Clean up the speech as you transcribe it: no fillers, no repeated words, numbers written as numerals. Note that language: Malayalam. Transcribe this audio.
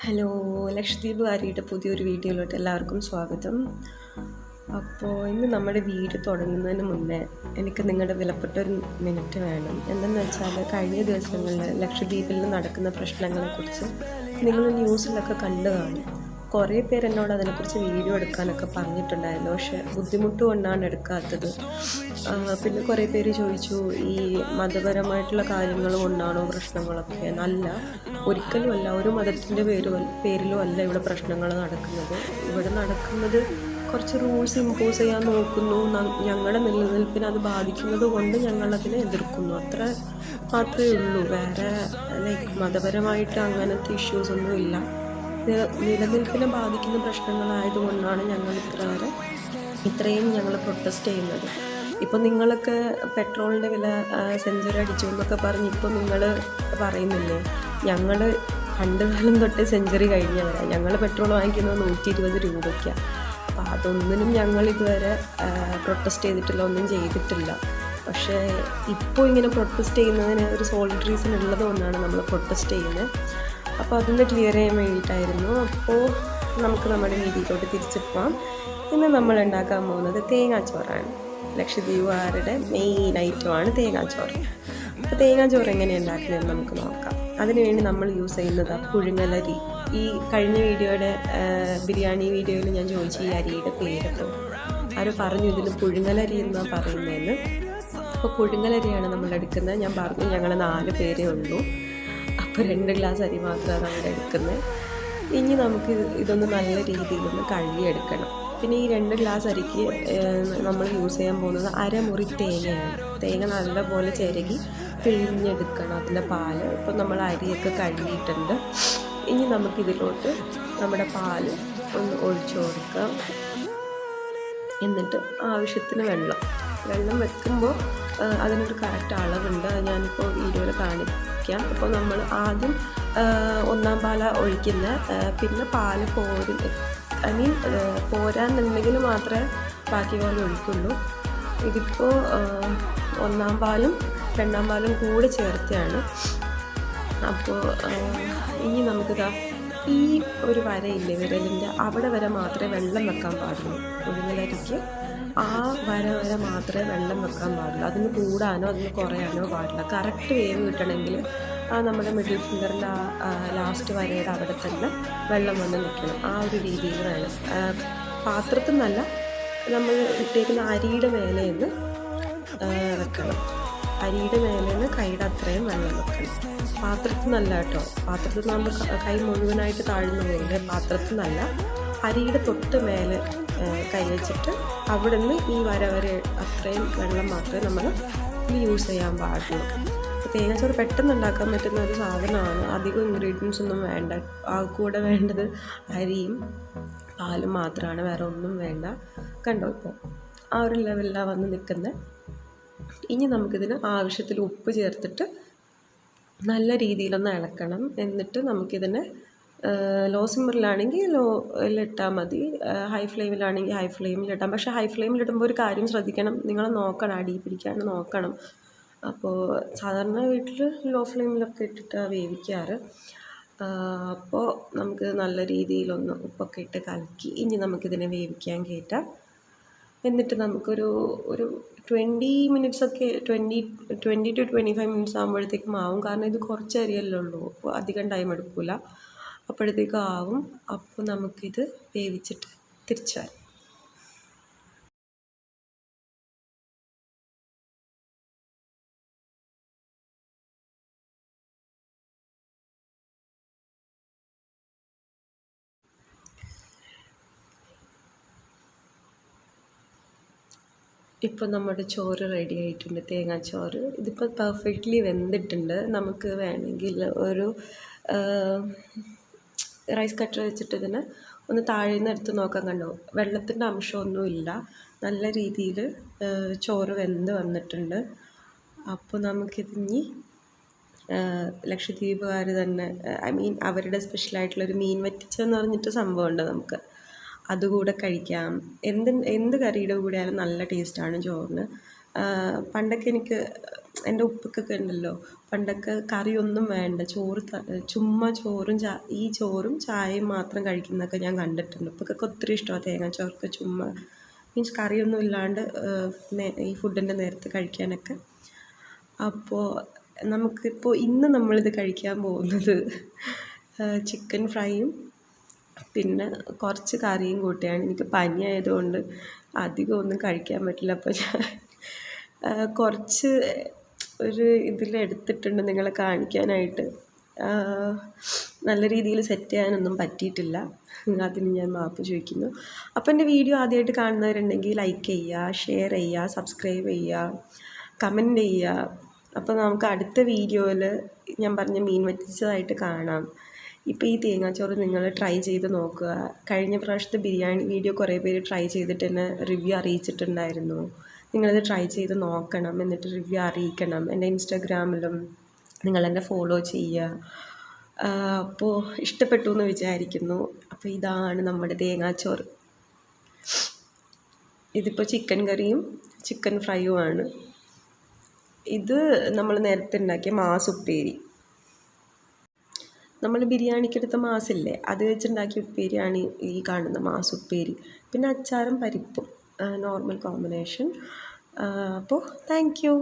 ഹലോ, ലക്ഷദ്വീപുകാരിയുടെ പുതിയൊരു വീഡിയോയിലോട്ട് എല്ലാവർക്കും സ്വാഗതം. അപ്പോൾ ഇന്ന് നമ്മുടെ വീട് തുടങ്ങുന്നതിന് മുന്നേ എനിക്ക് നിങ്ങളുടെ വിലപ്പെട്ടൊരു മിനിറ്റ് വേണം. എന്തെന്ന് വെച്ചാൽ കഴിഞ്ഞ ദിവസങ്ങളിൽ ലക്ഷദ്വീപിൽ നടക്കുന്ന പ്രശ്നങ്ങളെക്കുറിച്ച് നിങ്ങൾ ന്യൂസിലൊക്കെ കണ്ടു കാണും. കുറേ പേര് എന്നോട് അതിനെക്കുറിച്ച് വീഡിയോ എടുക്കാനൊക്കെ പറഞ്ഞിട്ടുണ്ടായിരുന്നു, പക്ഷേ ബുദ്ധിമുട്ട് കൊണ്ടാണ് എടുക്കാത്തത്. പിന്നെ കുറേ പേര് ചോദിച്ചു, ഈ മതപരമായിട്ടുള്ള കാര്യങ്ങൾ കൊണ്ടാണോ പ്രശ്നങ്ങളൊക്കെ? നല്ല ഒരിക്കലുമല്ല, ഒരു മതത്തിൻ്റെ പേരിലും അല്ല ഇവിടെ പ്രശ്നങ്ങൾ നടക്കുന്നത്. ഇവിടെ നടക്കുന്നത് കുറച്ച് റൂൾസ് ഇമ്പോസ് ചെയ്യാൻ നോക്കുന്നു, ഞങ്ങളുടെ നിലനിൽപ്പിനെ അത് ബാധിക്കുന്നത് കൊണ്ട് ഞങ്ങളതിനെ എതിർക്കുന്നു, അത്ര മാത്രമേ ഉള്ളൂ. വേറെ മതപരമായിട്ട് അങ്ങനത്തെ ഇഷ്യൂസൊന്നും ഇല്ല. നിലനിൽപ്പിനെ ബാധിക്കുന്ന പ്രശ്നങ്ങളായതുകൊണ്ടാണ് ഞങ്ങൾ ഇത്രയും ഞങ്ങൾ പ്രൊട്ടസ്റ്റ് ചെയ്യുന്നത്. ഇപ്പം നിങ്ങളൊക്കെ പെട്രോളിൻ്റെ വില സെഞ്ചുറി അടിച്ചു എന്നൊക്കെ പറഞ്ഞ് ഇപ്പം നിങ്ങൾ പറയുന്നില്ലേ, ഞങ്ങൾ പണ്ട് കാലം തൊട്ട് സെഞ്ചുറി കഴിഞ്ഞവരാണ്. ഞങ്ങൾ പെട്രോൾ വാങ്ങിക്കുന്നത് 120 രൂപയ്ക്കാണ്. അപ്പോൾ അതൊന്നിനും ഞങ്ങൾ ഇതുവരെ പ്രൊട്ടസ്റ്റ് ചെയ്തിട്ടില്ല, ഒന്നും ചെയ്തിട്ടില്ല. പക്ഷേ ഇപ്പോൾ ഇങ്ങനെ പ്രൊട്ടസ്റ്റ് ചെയ്യുന്നതിന് ഒരു സോളിഡ് റീസൺ ഉള്ളത് കൊണ്ടാണ് നമ്മൾ പ്രൊട്ടസ്റ്റ് ചെയ്യുന്നത്. അപ്പോൾ അതൊന്ന് ക്ലിയർ ചെയ്യാൻ വേണ്ടിയിട്ടായിരുന്നു. അപ്പോൾ നമുക്ക് നമ്മുടെ വീഡിയോയിലോട്ട് തിരിച്ചു പോകാം. ഇന്ന് നമ്മൾ ഉണ്ടാക്കാൻ പോകുന്നത് തേങ്ങാച്ചോറാണ്. ലക്ഷദ്വീപുകാരുടെ മെയിൻ ഐറ്റമാണ് തേങ്ങാച്ചോറ്. അപ്പോൾ തേങ്ങാച്ചോറ് എങ്ങനെയാണ് ഉണ്ടാക്കുന്നതെന്ന് നമുക്ക് നോക്കാം. അതിനുവേണ്ടി നമ്മൾ യൂസ് ചെയ്യുന്നത് പുഴുങ്ങലരി. ഈ കഴിഞ്ഞ വീഡിയോയുടെ ബിരിയാണി വീഡിയോയിൽ ഞാൻ ചോദിച്ചു ഈ അരിയുടെ പേരൊക്കെ. അവർ പറഞ്ഞു ഇതിന് പുഴുങ്ങലരി എന്നാണ് പറയുന്നതെന്ന്. അപ്പോൾ പുഴുങ്ങലരിയാണ് നമ്മൾ എടുക്കുന്നത്. ഞാൻ പറഞ്ഞു ഞങ്ങൾ 4 പേരേ ഉള്ളൂ, അപ്പോൾ 2 ഗ്ലാസ് അരി മാത്രമാണ് നമ്മൾ എടുക്കുന്നത്. ഇനി നമുക്ക് ഇതൊന്ന് നല്ല രീതിയിലൊന്ന് കഴുകിയെടുക്കണം. പിന്നെ ഈ 2 ഗ്ലാസ് അരിക്ക് നമ്മൾ യൂസ് ചെയ്യാൻ പോകുന്നത് അരമുറി തേങ്ങയാണ്. തേങ്ങ നല്ലപോലെ ചിരകി പിഴിഞ്ഞെടുക്കണം, അതിൻ്റെ പാല്. ഇപ്പം നമ്മൾ അരിയൊക്കെ കഴുകിയിട്ടുണ്ട്. ഇനി നമുക്കിതിലോട്ട് നമ്മുടെ പാല് ഒന്ന് ഒഴിച്ചു കൊടുക്കാം. എന്നിട്ട് ആവശ്യത്തിന് വെള്ളം വെക്കുമ്പോൾ അതിനൊരു കറക്റ്റ് അളവുണ്ട്, അത് ഞാനിപ്പോൾ വീഡിയോയിൽ കാണിക്കാം. അപ്പോൾ നമ്മൾ ആദ്യം 1-ാം പാല ഒഴിക്കുന്ന, പിന്നെ പാല് പോരാന്നുണ്ടെങ്കിൽ മാത്രമേ ബാക്കി പോലെ ഒഴിക്കുള്ളൂ. ഇതിപ്പോൾ 1-ാം പാലും 2-ാം പാലും കൂടെ ചേർത്താണ്. അപ്പോൾ ഇനി നമുക്കിതാ ഈ ഒരു വരയില്ലേ വിരലിൻ്റെ അവിടെ വരെ മാത്രമേ വെള്ളം വെക്കാൻ പാടുള്ളൂ. പുഴുങ്ങലരിക്ക് ആ വരെ മാത്രമേ വെള്ളം വെക്കാൻ പാടുള്ളൂ. അതിന് കൂടാനോ അതിന് കുറയാനോ പാടില്ല. കറക്റ്റ് വേവ് കിട്ടണമെങ്കിൽ നമ്മുടെ മിഡിൽ ഫിംഗറിൻ്റെ ലാസ്റ്റ് വരയുടെ അവിടെ തന്നെ വെള്ളം വന്ന് നിൽക്കണം. ആ ഒരു രീതിയിൽ വേണം. പാത്രത്തിൽ നിന്നല്ല, നമ്മൾ ഇട്ടേക്കുന്ന അരിയുടെ മേലെ നിന്ന് വെക്കണം. അരിയുടെ മേലെ നിന്ന് കൈയുടെ അത്രയും വെള്ളം വെക്കണം. പാത്രത്തിൽ നിന്നല്ല കേട്ടോ. പാത്രത്തിൽ നമ്മൾ കൈ മുഴുവനായിട്ട് താഴ്ന്നു പോകില്ലേ, പാത്രത്തിൽ നിന്നല്ല, അരിയുടെ തൊട്ട് മേലെ കൈ വെച്ചിട്ട് അവിടെ നിന്ന് ഈ വരെ അത്രയും വെള്ളം മാത്രമേ നമ്മൾ യൂസ് ചെയ്യാൻ പാടുള്ളൂ. തേങ്ങാച്ചോറ് പെട്ടെന്ന് ഉണ്ടാക്കാൻ പറ്റുന്ന ഒരു സാധനമാണ്. അധികം ഇൻഗ്രീഡിയൻസ് ഒന്നും വേണ്ട. കൂടെ വേണ്ടത് അരിയും പാലും മാത്രമാണ്, വേറെ ഒന്നും വേണ്ട. കണ്ടോ, ഇപ്പോൾ ആ ഒരു ലെവലിലാണ് വന്ന് നിൽക്കുന്നത്. ഇനി നമുക്കിതിന് ആവശ്യത്തിൽ ഉപ്പ് ചേർത്തിട്ട് നല്ല രീതിയിലൊന്ന് ഇളക്കണം. എന്നിട്ട് നമുക്കിതിനെ ലോ സിമ്മറിലാണെങ്കിൽ ലോയിലിട്ടാൽ മതി, ഹൈ ഫ്ലെയിമിലാണെങ്കിൽ ഹൈ ഫ്ലെയിമിലിട്ടാം. പക്ഷേ ഹൈ ഫ്ലെയിമിലിടുമ്പോൾ ഒരു കാര്യം ശ്രദ്ധിക്കണം, നിങ്ങൾ നോക്കണം, അടി പിടിക്കാണ്ട് നോക്കണം. അപ്പോൾ സാധാരണ വീട്ടിൽ ലോ ഫ്ലെയിമിലൊക്കെ ഇട്ടിട്ടാണ് വേവിക്കാറ്. അപ്പോൾ നമുക്ക് നല്ല രീതിയിലൊന്ന് ഉപ്പൊക്കെ ഇട്ട് കലക്കി ഇനി നമുക്കിതിനെ വേവിക്കാൻ കയറ്റാം. എന്നിട്ട് നമുക്കൊരു 20 മിനിറ്റ്സൊക്കെ 20 to 25 മിനിറ്റ്സ് ആകുമ്പോഴത്തേക്കും ആവും. കാരണം ഇത് കുറച്ച് അരിയല്ലേ ഉള്ളൂ, അപ്പോൾ അധികം ടൈം എടുക്കില്ല. അപ്പോഴത്തേക്കും ആവും. അപ്പോൾ നമുക്കിത് വേവിച്ചിട്ട് തിരിച്ചു വരാം. ഇപ്പോൾ നമ്മുടെ ചോറ് റെഡി ആയിട്ടുണ്ട്, തേങ്ങാച്ചോറ്. ഇതിപ്പോൾ പെർഫെക്റ്റ്ലി വെന്തിട്ടുണ്ട്. നമുക്ക് വേണമെങ്കിൽ ഒരു റൈസ് കട്ടർ വെച്ചിട്ട് ഇതിനെ ഒന്ന് താഴെ നിന്ന് എടുത്ത് നോക്കാൻ. കണ്ടോ, വെള്ളത്തിൻ്റെ അംശമൊന്നുമില്ല, നല്ല രീതിയിൽ ചോറ് വെന്ത് വന്നിട്ടുണ്ട്. അപ്പോൾ നമുക്കിതിനി ലക്ഷദ്വീപുകാർ തന്നെ, അവരുടെ സ്പെഷ്യലായിട്ടുള്ളൊരു മീൻ വറ്റിച്ചെന്ന് പറഞ്ഞിട്ട് സംഭവമുണ്ട്, നമുക്ക് അതുകൂടെ കഴിക്കാം. എന്ത് കറിയുടെ കൂടെ ആയാലും നല്ല ടേസ്റ്റാണ് ചോറിന്. പണ്ടൊക്കെ എനിക്ക് എൻ്റെ ഉപ്പക്കൊക്കെ ഉണ്ടല്ലോ പണ്ടൊക്കെ കറിയൊന്നും വേണ്ട, ചുമ്മാ ഈ ചോറും ചായയും മാത്രം കഴിക്കുന്നതൊക്കെ ഞാൻ കണ്ടിട്ടുണ്ട്. ഉപ്പക്കൊക്കെ ഒത്തിരി ഇഷ്ടമാണ് തേങ്ങാച്ചോറൊക്കെ ചുമ്മാ, മീൻസ് കറിയൊന്നും ഇല്ലാണ്ട് ഈ ഫുഡിൻ്റെ നേരത്ത് കഴിക്കാനൊക്കെ. അപ്പോൾ നമുക്കിപ്പോൾ ഇന്ന് നമ്മളിത് കഴിക്കാൻ പോകുന്നത് ചിക്കൻ ഫ്രൈയും പിന്നെ കുറച്ച് കറിയും കൂട്ടിയാണ്. എനിക്ക് പനി ആയതുകൊണ്ട് അധികം ഒന്നും കഴിക്കാൻ പറ്റില്ല. അപ്പോൾ ഞാൻ കുറച്ച് ഒരു ഇതിലെടുത്തിട്ടുണ്ട് നിങ്ങളെ കാണിക്കാനായിട്ട്. നല്ല രീതിയിൽ സെറ്റ് ചെയ്യാനൊന്നും പറ്റിയിട്ടില്ല, അതിന് ഞാൻ മാപ്പ് ചോദിക്കുന്നു. അപ്പോൾ എൻ്റെ വീഡിയോ ആദ്യമായിട്ട് കാണുന്നവരുണ്ടെങ്കിൽ ലൈക്ക് ചെയ്യുക, ഷെയർ ചെയ്യുക, സബ്സ്ക്രൈബ് ചെയ്യുക, കമൻറ്റ് ചെയ്യുക. അപ്പോൾ നമുക്ക് അടുത്ത വീഡിയോയിൽ ഞാൻ പറഞ്ഞ മീൻ വറ്റിച്ചതായിട്ട് കാണാം. ഇപ്പോൾ ഈ തേങ്ങാച്ചോറ് നിങ്ങൾ ട്രൈ ചെയ്ത് നോക്കുക. കഴിഞ്ഞ പ്രാവശ്യത്തെ ബിരിയാണി വീഡിയോ കുറേ പേര് ട്രൈ ചെയ്തിട്ട് എന്നെ റിവ്യൂ അറിയിച്ചിട്ടുണ്ടായിരുന്നു. നിങ്ങളിത് ട്രൈ ചെയ്ത് നോക്കണം, എന്നിട്ട് റിവ്യൂ അറിയിക്കണം. എൻ്റെ ഇൻസ്റ്റാഗ്രാമിലും നിങ്ങളെന്നെ ഫോളോ ചെയ്യുക. അപ്പോൾ ഇഷ്ടപ്പെട്ടു എന്ന് വിചാരിക്കുന്നു. അപ്പോൾ ഇതാണ് നമ്മുടെ തേങ്ങാച്ചോറ്. ഇതിപ്പോൾ ചിക്കൻ കറിയും ചിക്കൻ ഫ്രൈയുമാണ്. ഇത് നമ്മൾ നേരത്തെ ഉണ്ടാക്കിയ ഉപ്പേരി, നമ്മൾ ബിരിയാണിക്കെടുത്ത മാസില്ലേ അത് വെച്ചുണ്ടാക്കിയ ഉപ്പേരിയാണ് ഈ കാണുന്ന ഉപ്പേരി. പിന്നെ അച്ചാറും പരിപ്പും നോർമൽ കോമ്പിനേഷൻ. അപ്പോൾ താങ്ക് യു.